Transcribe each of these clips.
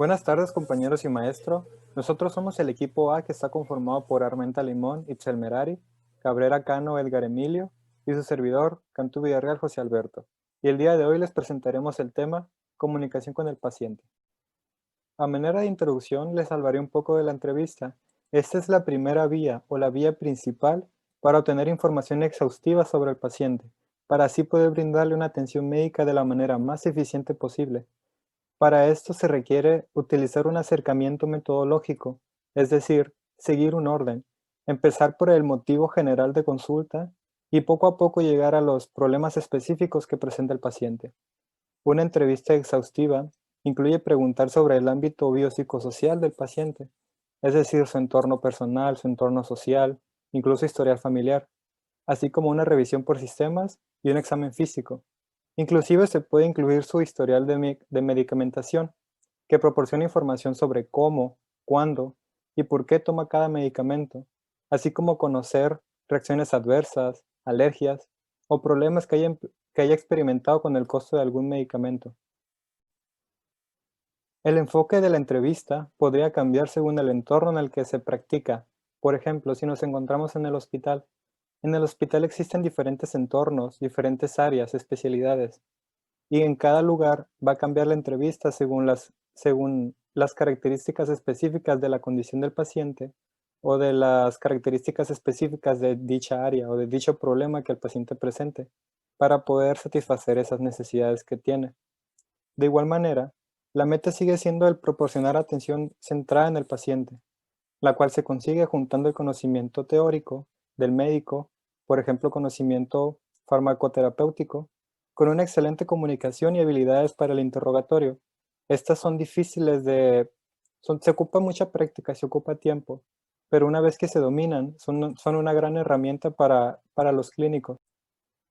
Buenas tardes, compañeros y maestro. Nosotros somos el equipo A, que está conformado por Armenta Limón, Itzel Merari, Cabrera Cano, Edgar Emilio y su servidor, Cantú Villarreal, José Alberto. Y el día de hoy les presentaremos el tema comunicación con el paciente. A manera de introducción les hablaré un poco de la entrevista. Esta es la primera vía o la vía principal para obtener información exhaustiva sobre el paciente, para así poder brindarle una atención médica de la manera más eficiente posible. Para esto se requiere utilizar un acercamiento metodológico, es decir, seguir un orden, empezar por el motivo general de consulta y poco a poco llegar a los problemas específicos que presenta el paciente. Una entrevista exhaustiva incluye preguntar sobre el ámbito biopsicosocial del paciente, es decir, su entorno personal, su entorno social, incluso historial familiar, así como una revisión por sistemas y un examen físico. Inclusive se puede incluir su historial de medicamentación, que proporciona información sobre cómo, cuándo y por qué toma cada medicamento, así como conocer reacciones adversas, alergias o problemas que haya experimentado con el costo de algún medicamento. El enfoque de la entrevista podría cambiar según el entorno en el que se practica. Por ejemplo, si nos encontramos en el hospital existen diferentes entornos, diferentes áreas, especialidades, y en cada lugar va a cambiar la entrevista según las características específicas de la condición del paciente o de las características específicas de dicha área o de dicho problema que el paciente presente, para poder satisfacer esas necesidades que tiene. De igual manera, la meta sigue siendo el proporcionar atención centrada en el paciente, la cual se consigue juntando el conocimiento teórico del médico, por ejemplo, conocimiento farmacoterapéutico, con una excelente comunicación y habilidades para el interrogatorio. Estas son difíciles se ocupa mucha práctica, se ocupa tiempo, pero una vez que se dominan, son una gran herramienta para los clínicos.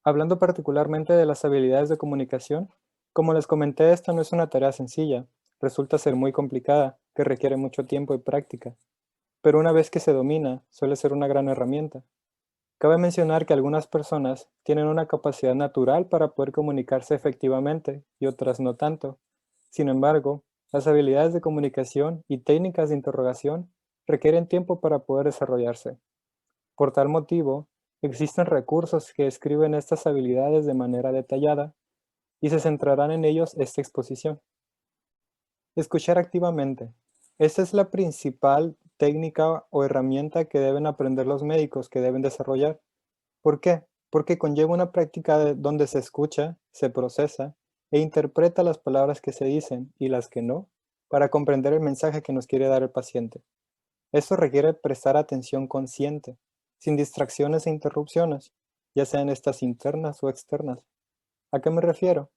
Hablando particularmente de las habilidades de comunicación, como les comenté, esta no es una tarea sencilla, resulta ser muy complicada, que requiere mucho tiempo y práctica, pero una vez que se domina, suele ser una gran herramienta. Cabe mencionar que algunas personas tienen una capacidad natural para poder comunicarse efectivamente y otras no tanto. Sin embargo, las habilidades de comunicación y técnicas de interrogación requieren tiempo para poder desarrollarse. Por tal motivo, existen recursos que describen estas habilidades de manera detallada y se centrarán en ellos esta exposición. Escuchar activamente. Esta es la principal técnica o herramienta que deben aprender los médicos, que deben desarrollar. ¿Por qué? Porque conlleva una práctica donde se escucha, se procesa e interpreta las palabras que se dicen y las que no, para comprender el mensaje que nos quiere dar el paciente. Esto requiere prestar atención consciente, sin distracciones e interrupciones, ya sean estas internas o externas. ¿A qué me refiero?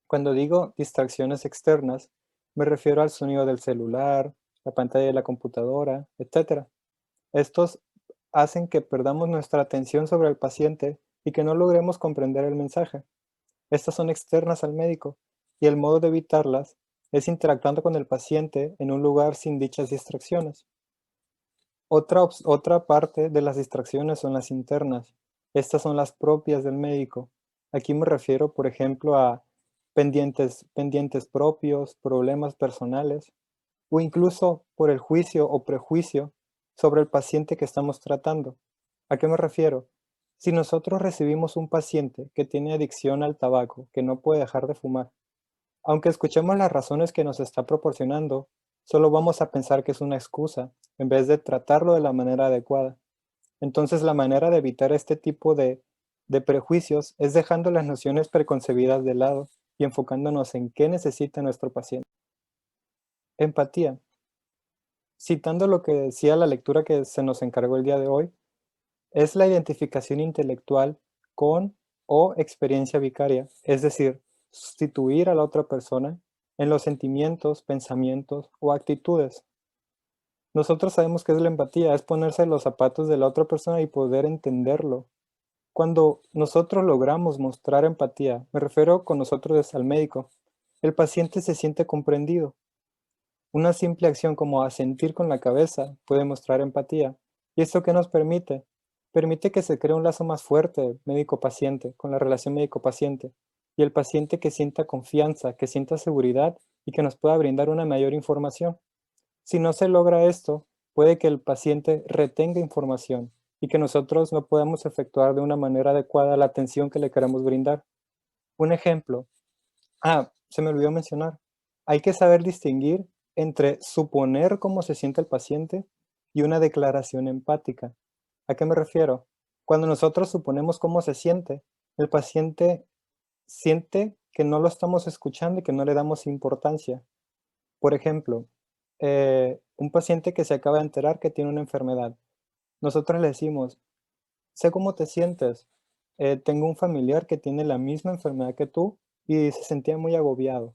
Cuando digo distracciones externas, me refiero al sonido del celular, la pantalla de la computadora, etc. Estos hacen que perdamos nuestra atención sobre el paciente y que no logremos comprender el mensaje. Estas son externas al médico y el modo de evitarlas es interactuando con el paciente en un lugar sin dichas distracciones. Otra parte de las distracciones son las internas. Estas son las propias del médico. Aquí me refiero, por ejemplo, a pendientes propios, problemas personales, o incluso por el juicio o prejuicio sobre el paciente que estamos tratando. ¿A qué me refiero? Si nosotros recibimos un paciente que tiene adicción al tabaco, que no puede dejar de fumar, aunque escuchemos las razones que nos está proporcionando, solo vamos a pensar que es una excusa, en vez de tratarlo de la manera adecuada. Entonces, la manera de evitar este tipo de prejuicios es dejando las nociones preconcebidas de lado y enfocándonos en qué necesita nuestro paciente. Empatía. Citando lo que decía la lectura que se nos encargó el día de hoy, es la identificación intelectual con o experiencia vicaria, es decir, sustituir a la otra persona en los sentimientos, pensamientos o actitudes. Nosotros sabemos que es la empatía, es ponerse en los zapatos de la otra persona y poder entenderlo. Cuando nosotros logramos mostrar empatía, me refiero con nosotros es al médico, el paciente se siente comprendido. Una simple acción como asentir con la cabeza puede mostrar empatía. ¿Y esto qué nos permite? Permite que se cree un lazo más fuerte médico-paciente, con la relación médico-paciente, y el paciente que sienta confianza, que sienta seguridad y que nos pueda brindar una mayor información. Si no se logra esto, puede que el paciente retenga información y que nosotros no podamos efectuar de una manera adecuada la atención que le queremos brindar. Un ejemplo. Se me olvidó mencionar. Hay que saber distinguir entre suponer cómo se siente el paciente y una declaración empática. ¿A qué me refiero? Cuando nosotros suponemos cómo se siente, el paciente siente que no lo estamos escuchando y que no le damos importancia. Por ejemplo, un paciente que se acaba de enterar que tiene una enfermedad. Nosotros le decimos, sé cómo te sientes. Tengo un familiar que tiene la misma enfermedad que tú y se sentía muy agobiado.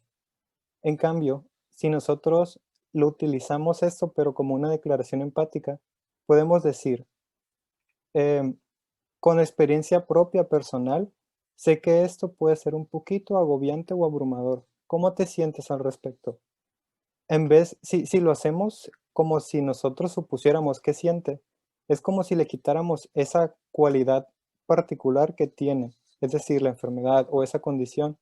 En cambio, si nosotros lo utilizamos esto, pero como una declaración empática, podemos decir, em, con experiencia propia personal, sé que esto puede ser un poquito agobiante o abrumador. ¿Cómo te sientes al respecto? En vez, si lo hacemos como si nosotros supusiéramos qué siente, es como si le quitáramos esa cualidad particular que tiene, es decir, la enfermedad o esa condición.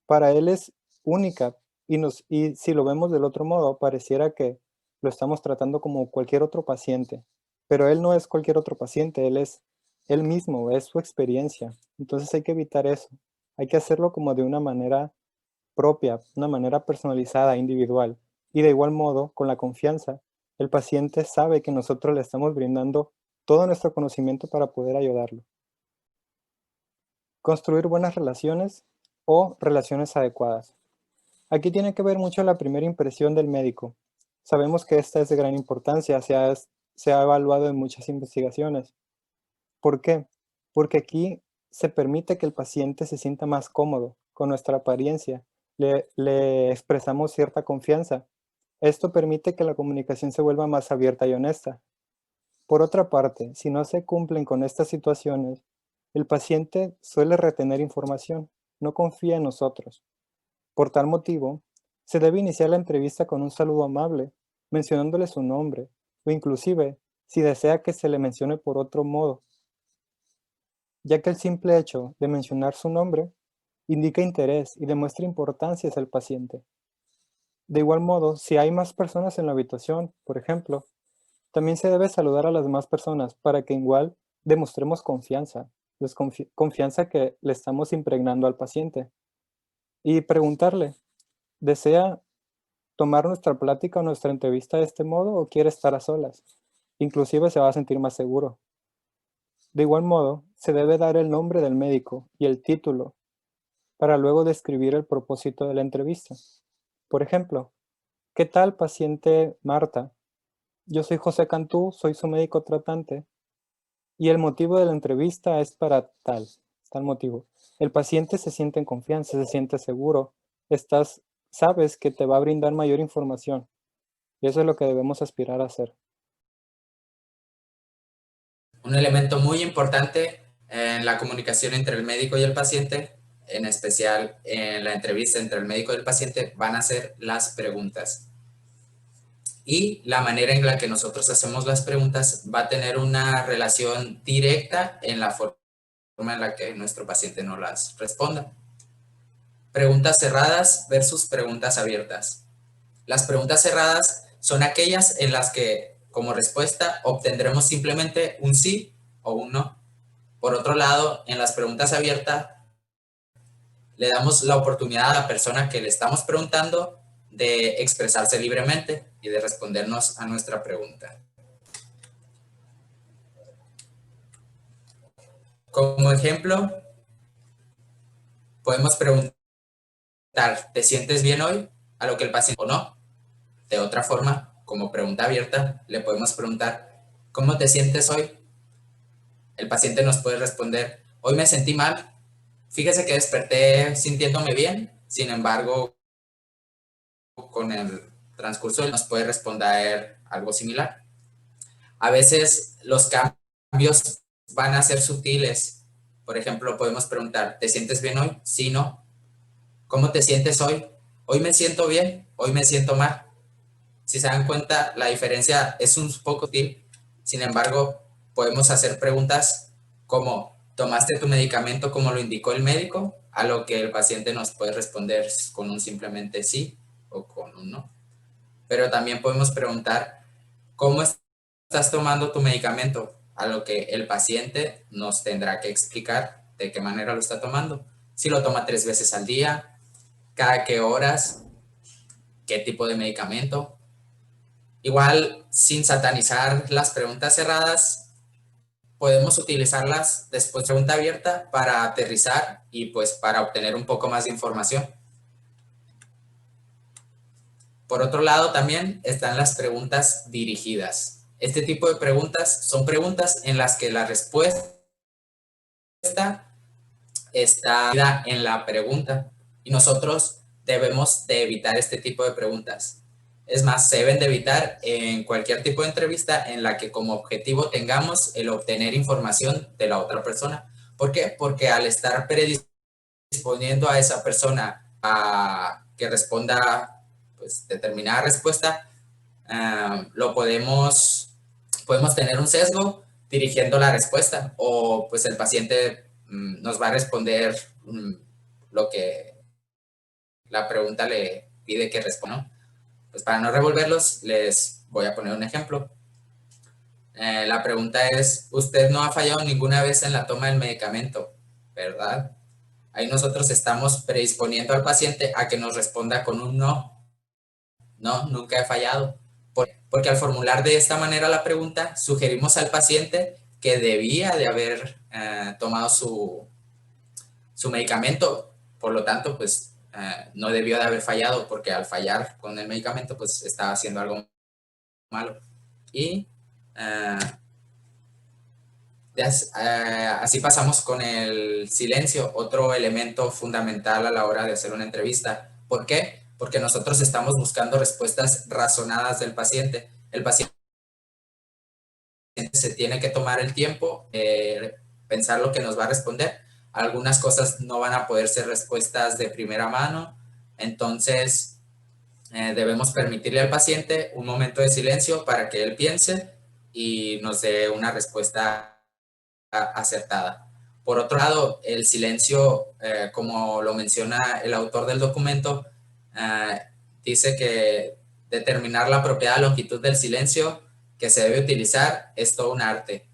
Para él es única y si lo vemos del otro modo, pareciera que lo estamos tratando como cualquier otro paciente, pero él no es cualquier otro paciente, él es él mismo, es su experiencia. Entonces hay que evitar eso. Hay que hacerlo como de una manera propia, una manera personalizada, individual. Y de igual modo, con la confianza, el paciente sabe que nosotros le estamos brindando todo nuestro conocimiento para poder ayudarlo. Construir buenas relaciones o relaciones adecuadas. Aquí tiene que ver mucho la primera impresión del médico. Sabemos que esta es de gran importancia, se ha evaluado en muchas investigaciones. ¿Por qué? Porque aquí se permite que el paciente se sienta más cómodo con nuestra apariencia, le expresamos cierta confianza. Esto permite que la comunicación se vuelva más abierta y honesta. Por otra parte, si no se cumplen con estas situaciones, el paciente suele retener información, no confía en nosotros. Por tal motivo, se debe iniciar la entrevista con un saludo amable, mencionándole su nombre, o inclusive, si desea que se le mencione por otro modo, ya que el simple hecho de mencionar su nombre indica interés y demuestra importancia hacia el paciente. De igual modo, si hay más personas en la habitación, por ejemplo, también se debe saludar a las demás personas para que igual demostremos confianza, confianza que le estamos impregnando al paciente. Y preguntarle, ¿desea tomar nuestra plática o nuestra entrevista de este modo o quiere estar a solas? Inclusive se va a sentir más seguro. De igual modo, se debe dar el nombre del médico y el título para luego describir el propósito de la entrevista. Por ejemplo, ¿qué tal, paciente Marta? Yo soy José Cantú, soy su médico tratante y el motivo de la entrevista es para tal motivo. El paciente se siente en confianza, se siente seguro, sabes que te va a brindar mayor información y eso es lo que debemos aspirar a hacer. Un elemento muy importante en la comunicación entre el médico y el paciente, en especial en la entrevista entre el médico y el paciente, van a ser las preguntas. Y la manera en la que nosotros hacemos las preguntas va a tener una relación directa en la forma en la que nuestro paciente nos las responda. Preguntas cerradas versus preguntas abiertas. Las preguntas cerradas son aquellas en las que, como respuesta, obtendremos simplemente un sí o un no. Por otro lado, en las preguntas abiertas, le damos la oportunidad a la persona que le estamos preguntando de expresarse libremente y de respondernos a nuestra pregunta. Como ejemplo, podemos preguntar, ¿te sientes bien hoy? A lo que el paciente o no. De otra forma, como pregunta abierta, le podemos preguntar, ¿cómo te sientes hoy? El paciente nos puede responder, hoy me sentí mal, fíjese que desperté sintiéndome bien, sin embargo, con el transcurso nos puede responder algo similar. A veces los cambios van a ser sutiles. Por ejemplo, podemos preguntar, ¿te sientes bien hoy? Sí, no. ¿Cómo te sientes hoy? Hoy me siento bien, hoy me siento mal. Si se dan cuenta, la diferencia es un poco sutil. Sin embargo, podemos hacer preguntas como, ¿tomaste tu medicamento como lo indicó el médico? A lo que el paciente nos puede responder con un simplemente sí o con un no. Pero también podemos preguntar, ¿cómo estás tomando tu medicamento? A lo que el paciente nos tendrá que explicar de qué manera lo está tomando. Si lo toma 3 veces al día, cada qué horas, qué tipo de medicamento. Igual, sin satanizar las preguntas cerradas, podemos utilizarlas después de pregunta abierta para aterrizar y pues para obtener un poco más de información. Por otro lado, también están las preguntas dirigidas. Este tipo de preguntas son preguntas en las que la respuesta está en la pregunta y nosotros debemos de evitar este tipo de preguntas. Es más, se deben de evitar en cualquier tipo de entrevista en la que como objetivo tengamos el obtener información de la otra persona. ¿Por qué? Porque al estar predisponiendo a esa persona a que responda pues, determinada respuesta, podemos tener un sesgo dirigiendo la respuesta o pues el paciente nos va a responder lo que la pregunta le pide que responda, ¿no? Pues para no revolverlos, les voy a poner un ejemplo. La pregunta es, usted no ha fallado ninguna vez en la toma del medicamento, ¿verdad? Ahí nosotros estamos predisponiendo al paciente a que nos responda con un no. No, nunca he fallado. Porque al formular de esta manera la pregunta, sugerimos al paciente que debía de haber tomado su medicamento, por lo tanto, pues no debió de haber fallado, porque al fallar con el medicamento, pues estaba haciendo algo malo. Y así pasamos con el silencio, otro elemento fundamental a la hora de hacer una entrevista. ¿Por qué? Porque nosotros estamos buscando respuestas razonadas del paciente. El paciente se tiene que tomar el tiempo, pensar lo que nos va a responder. Algunas cosas no van a poder ser respuestas de primera mano, entonces debemos permitirle al paciente un momento de silencio para que él piense y nos dé una respuesta acertada. Por otro lado, el silencio, como lo menciona el autor del documento, dice que determinar la apropiada longitud del silencio que se debe utilizar es todo un arte.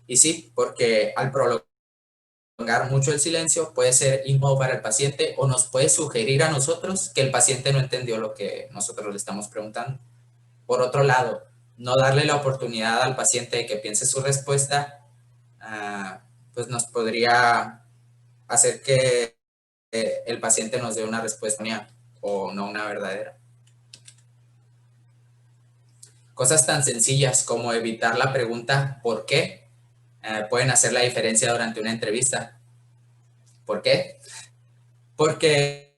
Y sí, porque al prolongar mucho el silencio puede ser incómodo para el paciente o nos puede sugerir a nosotros que el paciente no entendió lo que nosotros le estamos preguntando. Por otro lado, no darle la oportunidad al paciente de que piense su respuesta, pues nos podría hacer que el paciente nos dé una respuesta o no una verdadera. Cosas tan sencillas como evitar la pregunta ¿por qué? Pueden hacer la diferencia durante una entrevista. ¿Por qué? Porque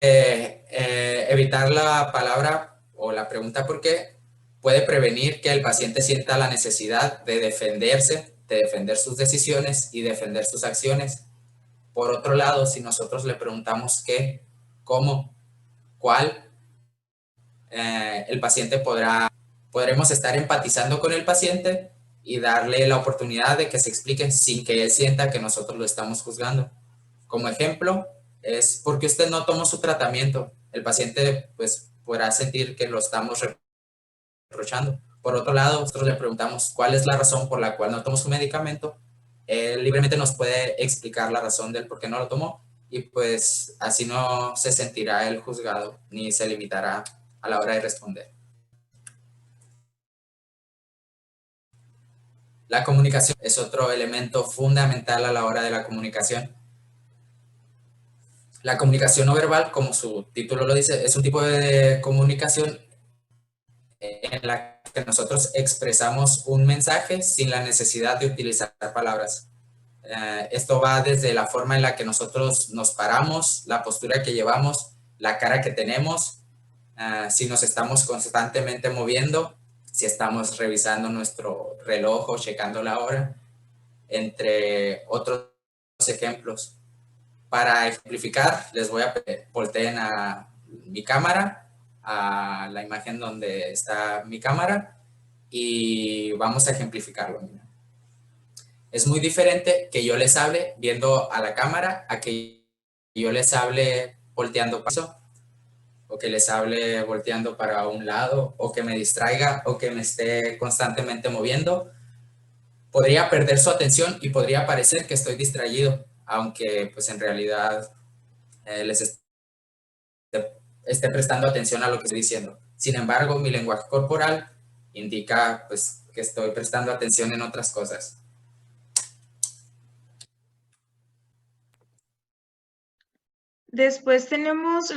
evitar la palabra o la pregunta ¿por qué? Puede prevenir que el paciente sienta la necesidad de defenderse, de defender sus decisiones y defender sus acciones. Por otro lado, si nosotros le preguntamos qué, cómo, cuál, el paciente podremos estar empatizando con el paciente y darle la oportunidad de que se explique sin que él sienta que nosotros lo estamos juzgando. Como ejemplo, es porque usted no tomó su tratamiento. El paciente pues podrá sentir que lo estamos reprochando. Por otro lado, nosotros le preguntamos cuál es la razón por la cual no tomó su medicamento. Él libremente nos puede explicar la razón del por qué no lo tomó y pues así no se sentirá él juzgado ni se limitará a la hora de responder. La comunicación es otro elemento fundamental a la hora de la comunicación. La comunicación no verbal, como su título lo dice, es un tipo de comunicación en la que nosotros expresamos un mensaje sin la necesidad de utilizar palabras. Esto va desde la forma en la que nosotros nos paramos, la postura que llevamos, la cara que tenemos, si nos estamos constantemente moviendo, si estamos revisando nuestro reloj o checando la hora, entre otros ejemplos. Para ejemplificar, les voy a volteen a mi cámara, a la imagen donde está mi cámara y vamos a ejemplificarlo. Mira. Es muy diferente que yo les hable viendo a la cámara a que yo les hable volteando paso. o que les hable volteando para un lado, o que me distraiga, o que me esté constantemente moviendo, podría perder su atención y podría parecer que estoy distraído, aunque pues en realidad les esté prestando atención a lo que estoy diciendo. Sin embargo, mi lenguaje corporal indica pues que estoy prestando atención en otras cosas. Después tenemos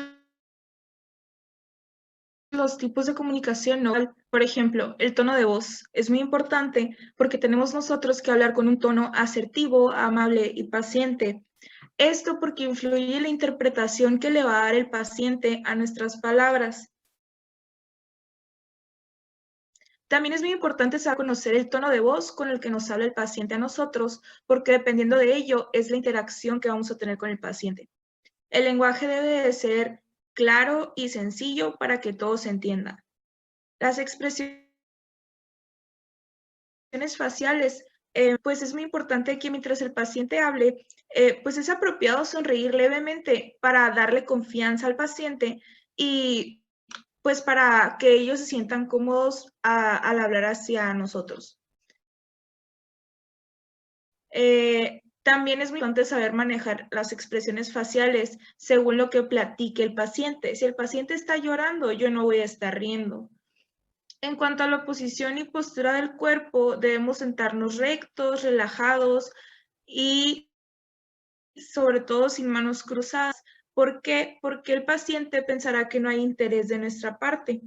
los tipos de comunicación no verbal. Por ejemplo, el tono de voz es muy importante porque tenemos nosotros que hablar con un tono asertivo, amable y paciente. Esto porque influye en la interpretación que le va a dar el paciente a nuestras palabras. También es muy importante saber conocer el tono de voz con el que nos habla el paciente a nosotros, porque dependiendo de ello es la interacción que vamos a tener con el paciente. El lenguaje debe de ser claro y sencillo para que todo se entienda. Las expresiones faciales, pues es muy importante que mientras el paciente hable, pues es apropiado sonreír levemente para darle confianza al paciente y pues para que ellos se sientan cómodos al hablar hacia nosotros. También es muy importante saber manejar las expresiones faciales según lo que platique el paciente. Si el paciente está llorando, yo no voy a estar riendo. En cuanto a la posición y postura del cuerpo, debemos sentarnos rectos, relajados y sobre todo sin manos cruzadas. ¿Por qué? Porque el paciente pensará que no hay interés de nuestra parte.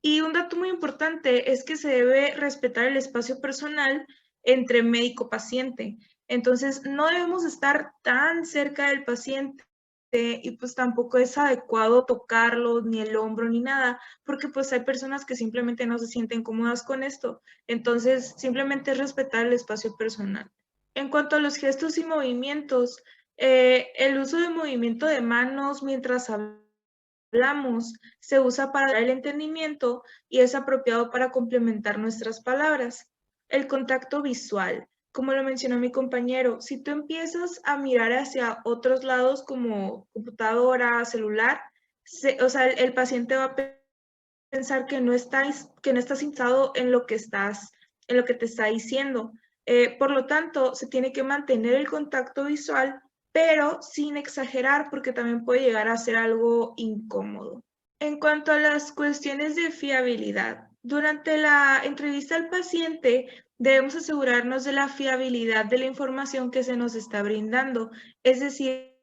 Y un dato muy importante es que se debe respetar el espacio personal entre médico-paciente. Entonces, no debemos estar tan cerca del paciente y pues tampoco es adecuado tocarlo, ni el hombro, ni nada, porque pues hay personas que simplemente no se sienten cómodas con esto. Entonces, simplemente es respetar el espacio personal. En cuanto a los gestos y movimientos, el uso de movimiento de manos mientras hablamos se usa para dar el entendimiento y es apropiado para complementar nuestras palabras. El contacto visual, como lo mencionó mi compañero, si tú empiezas a mirar hacia otros lados como computadora, celular, o sea, el paciente va a pensar que no estás interesado en lo que te está diciendo. Por lo tanto, se tiene que mantener el contacto visual, pero sin exagerar porque también puede llegar a ser algo incómodo. En cuanto a las cuestiones de fiabilidad, durante la entrevista al paciente debemos asegurarnos de la fiabilidad de la información que se nos está brindando, es decir,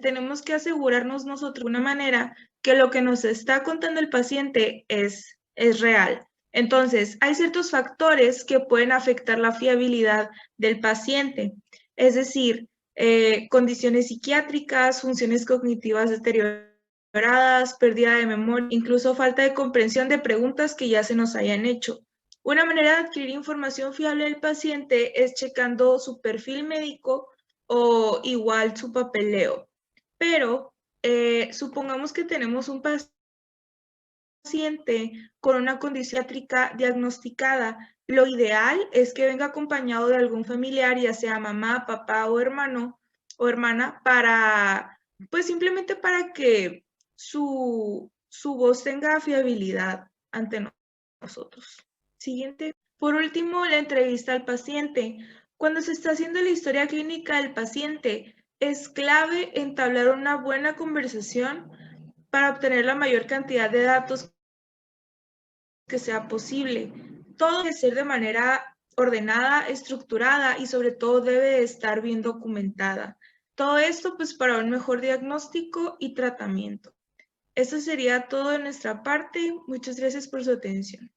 tenemos que asegurarnos nosotros de una manera que lo que nos está contando el paciente es real. Entonces, hay ciertos factores que pueden afectar la fiabilidad del paciente, es decir, condiciones psiquiátricas, funciones cognitivas deterioradas, pérdida de memoria, incluso falta de comprensión de preguntas que ya se nos hayan hecho. Una manera de adquirir información fiable del paciente es checando su perfil médico o igual su papeleo. Pero supongamos que tenemos un paciente con una condición psiquiátrica diagnosticada. Lo ideal es que venga acompañado de algún familiar, ya sea mamá, papá o hermano o hermana, pues simplemente para que su voz tenga fiabilidad ante nosotros. Siguiente. Por último, la entrevista al paciente. Cuando se está haciendo la historia clínica del paciente, es clave entablar una buena conversación para obtener la mayor cantidad de datos que sea posible. Todo debe ser de manera ordenada, estructurada y sobre todo debe estar bien documentada. Todo esto pues para un mejor diagnóstico y tratamiento. Eso sería todo de nuestra parte. Muchas gracias por su atención.